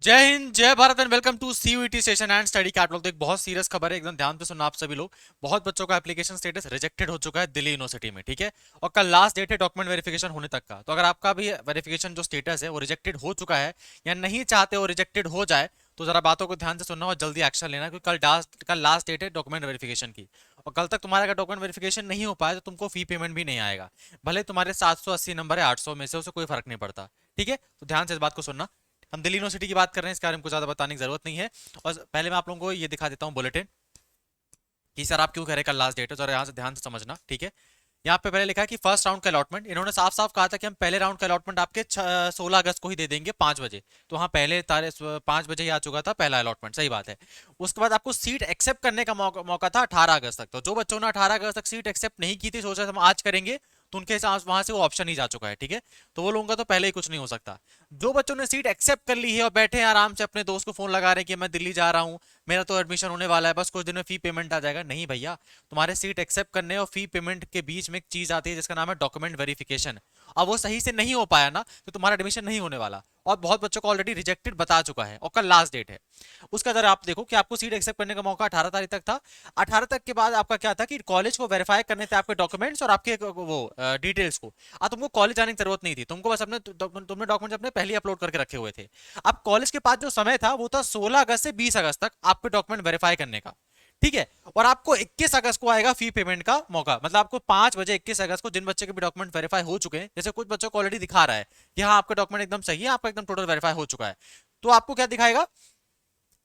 जय हिंद, जय Bharat and welcome to CUET session and study catalogue. तो एक बहुत सीरियस खबर है, एकदम ध्यान से सुनना आप सभी लोग। बहुत बच्चों का एप्लीकेशन स्टेटस रिजेक्टेड हो चुका है दिल्ली यूनिवर्सिटी में, ठीक है। और कल लास्ट डेट है डॉक्यूमेंट वेरिफिकेशन होने तक का। तो अगर आपका भी वेरिफिकेशन जो स्टेटस है वो रिजेक्टेड हो चुका है या नहीं चाहते वो रिजेक्टेड हो जाए, तो जरा बातों को ध्यान से सुनना और जल्दी एक्शन लेना, क्योंकि कल लास्ट डेट है डॉक्यूमेंट वेरिफिकेशन की। और कल तक तुम्हारा अगर डॉक्यूमेंट वेरिफिकेशन नहीं हो पाया तो तुमको फी पेमेंट भी नहीं आएगा। भले तुम्हारे 780 नंबर है 800 में से, उसे कोई फर्क नहीं पड़ता। ठीक है, तो ध्यान से इस बात को सुनना। हम दिल्ली यूनिवर्सिटी की बात कर रहे हैं, इसके बारे में कुछ ज्यादा बताने की जरूरत नहीं है। और पहले मैं आप लोगों को ये दिखा देता हूँ बुलेटिन कि सर आप क्यों कह रहे हैं कल लास्ट डेट है। जरा यहाँ से ध्यान से समझना, ठीक है। यहाँ पे पहले लिखा है कि फर्स्ट राउंड का अलॉटमेंट, इन्होंने साफ साफ कहा था कि हम पहले राउंड का अलॉटमेंट आपके 16 अगस्त को ही दे देंगे 5 बजे। तो हाँ, पहले तारीख 5 बजे ही आ चुका था पहला अलॉटमेंट, सही बात है। उसके बाद आपको सीट एक्सेप्ट करने का मौका था 18 अगस्त तक। तो जो बच्चों ने 18 अगस्त तक सीट एक्सेप्ट नहीं की थी, सोचा हम आज करेंगे, तो उनके हिसाब वहां से वो ऑप्शन ही जा चुका है, ठीक है। तो वो लोगों का तो पहले ही कुछ नहीं हो सकता। जो बच्चों ने सीट एक्सेप्ट कर ली है और बैठे हैं आराम से, अपने दोस्त को फोन लगा रहे हैं कि मैं दिल्ली जा रहा हूँ, मेरा तो एडमिशन होने वाला है, बस कुछ दिन में फी पेमेंट आ जाएगा, नहीं भैया। तुम्हारे सीट एक्सेप्ट करने और फी पेमेंट के बीच में एक चीज आती है जिसका नाम है डॉक्यूमेंट वेरिफिकेशन। अब वो सही से नहीं हो पाया ना, तो तुम्हारा एडमिशन नहीं होने वाला। और बहुत बच्चों को ऑलरेडी रिजेक्टेड बता चुका है और कल लास्ट डेट है। उसका जरा आप देखो कि आपको सीट एक्सेप्ट करने का मौका 18 तारीख तक था। 18 तक के बाद आपका क्या था कि कॉलेज को वेरीफाई करने थे आपके डॉक्यूमेंट्स और आपके वो डिटेल्स को। अब तुमको कॉलेज जाने की जरूरत नहीं थी, तुमको बस अपने तुमने डॉक्यूमेंट्स अपने पहले अपलोड करके रखे हुए थे। अब कॉलेज के पास जो समय था वो था 16 अगस्त से 20 अगस्त तक आपके डॉक्यूमेंट वेरीफाई करने का, ठीक है। और आपको 21 अगस्त को आएगा फी पेमेंट का मौका। मतलब आपको 5 बजे 21 अगस्त को जिन बच्चे के भी डॉक्यूमेंट वेरीफाई हो चुके हैं, जैसे कुछ बच्चों को ऑलरेडी दिखा रहा है कि हाँ आपका डॉक्यूमेंट एकदम सही है, आपका एकदम टोटल वेरीफाई हो चुका है, तो आपको क्या दिखाएगा,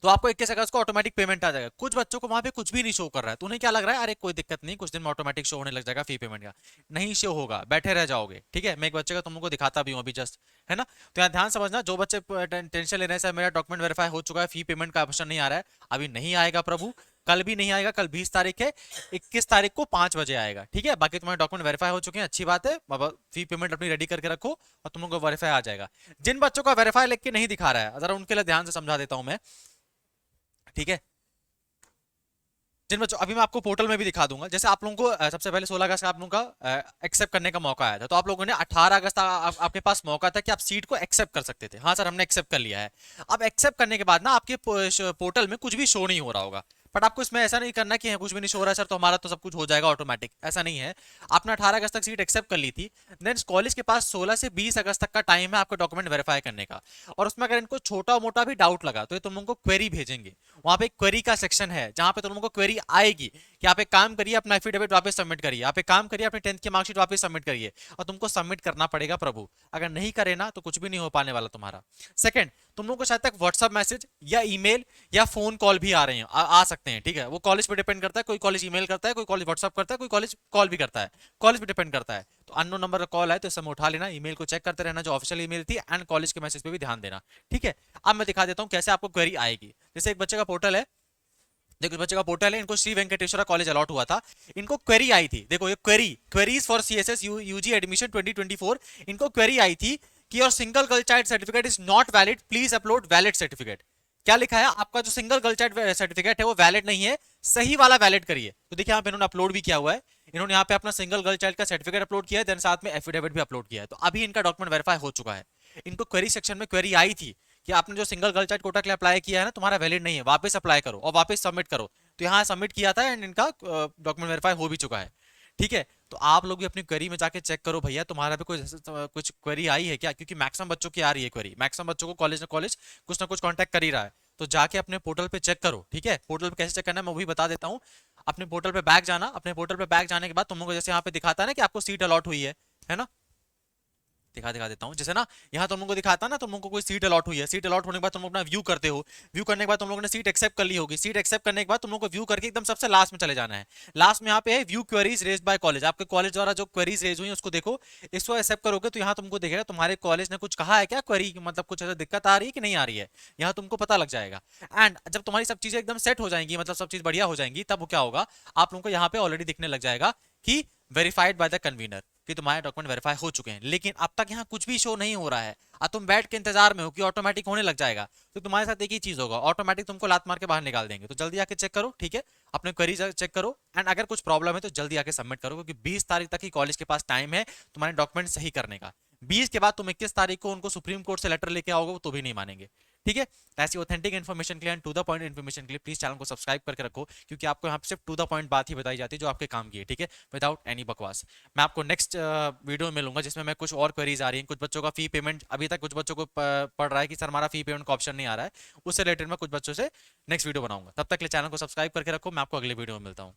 तो आपको 21 अगस्त को ऑटोमेटिक पेमेंट आ जाएगा। कुछ बच्चों को वहां पे कुछ भी नहीं शो कर रहा है, तो उन्हें क्या लग रहा है, अरे कोई दिक्कत नहीं, कुछ दिन में ऑटोमेटिक शो होने लग जाएगा फी पेमेंट का। नहीं शो होगा, बैठे रह जाओगे, ठीक है। मैं एक बच्चे का तुमको दिखाता भी हूँ अभी जस्ट, है ना। तो यहाँ ध्यान समझना, जो बच्चे टेंशन ले रहे हैं सर मेरा डॉक्यूमेंट वेरीफाई हो चुका है, फी पेमेंट का ऑप्शन नहीं आ रहा है, अभी नहीं आएगा प्रभु। कल भी नहीं आएगा, कल 20 तारीख है, 21 तारीख को 5 बजे आएगा, ठीक है। बाकी तुम्हारे डॉक्यूमेंट वेरीफाई हो चुके हैं, अच्छी बात है। फी पेमेंट अपनी रेडी करके रखो और तुम लोग को वेरीफाई आ जाएगा। जिन बच्चों का वेरीफाई लिख के नहीं दिखा रहा है, जरा उनके लिए ध्यान से समझा देता हूं मैं, ठीक है। जिन बच्चों, अभी मैं आपको पोर्टल में भी दिखा दूंगा। जैसे आप लोगों को सबसे पहले 16 अगस्त का आप लोगों का एक्सेप्ट करने का मौका आया था, तो आप लोगों ने 18 अगस्त आपके पास मौका था कि आप सीट को एक्सेप्ट कर सकते थे। हाँ सर हमने एक्सेप्ट कर लिया है। अब एक्सेप्ट करने के बाद ना आपके पोर्टल में कुछ भी शो नहीं हो रहा होगा। बट आपको इसमें ऐसा नहीं करना कि कुछ भी नहीं शो हो रहा है सर, तो हमारा तो सब कुछ हो जाएगा ऑटोमेटिक, ऐसा नहीं है। आपने 18 अगस्त तक सीट एक्सेप्ट कर ली थी। देन कॉलेज के पास 16 से 20 अगस्त तक का टाइम है आपका डॉक्यूमेंट वेरीफाई करने का। और उसमें अगर इनको छोटा मोटा भी डाउट लगा तो ये तुम लोगों को क्वेरी भेजेंगे। वहां पे एक क्वेरी का सेक्शन है जहां पे तुम लोगों को क्वेरी आएगी कि आप एक काम करिए, अपना एफिडेविट वापस सबमिट करिए, आप एक काम करिए, अपनी 10th की मार्कशीट वापस सबमिट करिए। और तुमको सबमिट करना पड़ेगा प्रभु, अगर नहीं करे ना तो कुछ भी नहीं हो पाने वाला तुम्हारा। सेकंड, तुम लोगों को शायद तक व्हाट्सअप मैसेज या ईमेल या फोन कॉल भी आ रहे हैं, आ सकते हैं, ठीक है। वो कॉलेज पे डिपेंड करता है, कोई कॉलेज ईमेल करता है, कोई कॉलेज व्हाट्सअप करता है, कोई कॉलेज कॉल भी करता है, कॉलेज पे डिपेंड करता है। तो अननोन नंबर का कॉल है तो इस समय उठा लेना, ईमेल को चेक करते रहना जो ऑफिशियल ईमेल थी, एंड कॉलेज के मैसेज पे भी ध्यान देना, ठीक है। अब मैं दिखा देता हूं कैसे आपको क्वेरी आएगी। जैसे एक बच्चे का पोर्टल है, देखो बच्चे का पोर्टल है, इनको श्री वेंकटेश्वरा कॉलेज अलॉट हुआ था। इनको क्वेरी आई थी, देखो ये queries for CSS UG admission 2024। इनको क्वेरी आई थी कि your single girl child certificate is not valid, please upload valid certificate. क्या लिखा है, आपका जो सिंगल गर्ल चाइल्ड सर्टिफिकेट है वो वैलिड नहीं है, सही वाला वैलिड करिए। तो देखिए यहाँ पे इन्होंने अपलोड भी किया हुआ है। इन्होंने यहाँ पे अपना सिंगल गर्ल चाइल्ड का सर्टिफिकेट अपलोड किया है, देन साथ में एफिडेविट भी अपलोड किया है। तो अभी इनका डॉक्यूमेंट वेरीफाई हो चुका है। इनको क्वेरी सेक्शन में क्वेरी आई थी कि आपने जो सिंगल गर्ल चाइल्ड कोटा के लिए अप्लाई किया है ना, तुम्हारा वैलिड नहीं है, वापस अप्लाई करो और वापस सबमिट करो। तो यहाँ सबमिट किया था एंड इनका डॉक्यूमेंट वेरीफाई हो भी चुका है, ठीक है। तो आप लोग भी अपनी क्वेरी में जाके चेक करो भैया, तुम्हारा भी कुछ क्वेरी आई है क्या, क्योंकि मैक्सिमम बच्चों की आ रही है क्वेरी, मैक्सिमम बच्चों को कॉलेज कुछ ना कुछ कांटेक्ट कर ही रहा है। तो जाके अपने पोर्टल पे चेक करो, ठीक है। पोर्टल पे कैसे चेक करना है मैं वो भी बता देता हूँ। अपने पोर्टल पे बैक जाना, अपने पोर्टल पे बैक जाने के बाद तुम लोग को जैसे यहाँ पे दिखाता है ना कि आपको सीट अलॉट हुई है ना। दिखा देता हूँ, जैसे ना यहाँ तुम लोगों को दिखाता है ना, तुम लोगों को कोई सीट अलॉट हुई है, सीट अलॉट होने के बाद तुम लोग अपना व्यू करते हो। व्यू करने के बाद तुम लोगों ने सीट एक्सेप्ट कर ली होगी, सीट एक्सेप्ट करने के बाद तुम लोग को व्यू करके एकदम सबसे लास्ट में चले जाना है। लास्ट में यहाँ पे है view queries raised bye college, आपके कॉलेज द्वारा जो क्वेरीज रेज हुई है उसको देखो। इसको एक्सेप्ट करोगे तो यहाँ तुमको देखेगा तुम्हारे कॉलेज ने कुछ कहा है क्या क्वेरी, मतलब कुछ ऐसा दिक्कत आ रही है कि नहीं आ रही है, यहाँ तुमको पता लग जाएगा। एंड जब तुम्हारी सब चीजें एकदम सेट हो जाएंगी, मतलब सब चीज बढ़िया हो जाएंगी, तब क्या होगा, आप लोगों को यहाँ पे ऑलरेडी दिखने लग जाएगा कि वेरीफाइड बाय द कन्वीनर, कि तुम्हारे डॉक्यूमेंट वेरीफाई हो चुके हैं। लेकिन अब तक यहाँ कुछ भी शो नहीं हो रहा है और तुम बैठ के इंतजार में हो कि ऑटोमेटिक होने लग जाएगा, तो तुम्हारे साथ एक ही चीज होगा, ऑटोमेटिक तुमको लात मार के बाहर निकाल देंगे। तो जल्दी आके चेक करो, ठीक है। अपने क्वेरी चेक करो एंड अगर कुछ प्रॉब्लम है तो जल्दी आके सबमिट करो, क्योंकि 20 तारीख तक ही कॉलेज के पास टाइम है तुम्हारे डॉक्यूमेंट सही करने का। 20 के बाद तुम 21 तारीख को उनको सुप्रीम कोर्ट से लेटर लेके आओगे तो भी नहीं मानेंगे, ठीक है। ऐसी ऑथेंटिक इन्फॉर्मेशन के लिए, टू द पॉइंट इन्फॉर्मेशन के लिए प्लीज चैनल को सब्सक्राइब करके रखो, क्योंकि आपको यहाँ पे सिर्फ टू द पॉइंट बात ही बताई जाती है जो आपके काम की है, ठीक है, विदाउट एनी बकवास। मैं आपको नेक्स्ट वीडियो में मिलूंगा जिसमें मैं कुछ और क्वेरीज आ रही हैं, कुछ बच्चों का फी पेमेंट, अभी तक कुछ बच्चों को पढ़ रहा है कि सर हमारा फी पेमेंट का ऑप्शन नहीं आ रहा है, उससे रिलेटेड मैं कुछ बच्चों से नेक्स्ट वीडियो बनाऊंगा। तब तक के लिए चैनल को सब्सक्राइब करके रखो, मैं आपको अगले वीडियो में मिलता हूँ।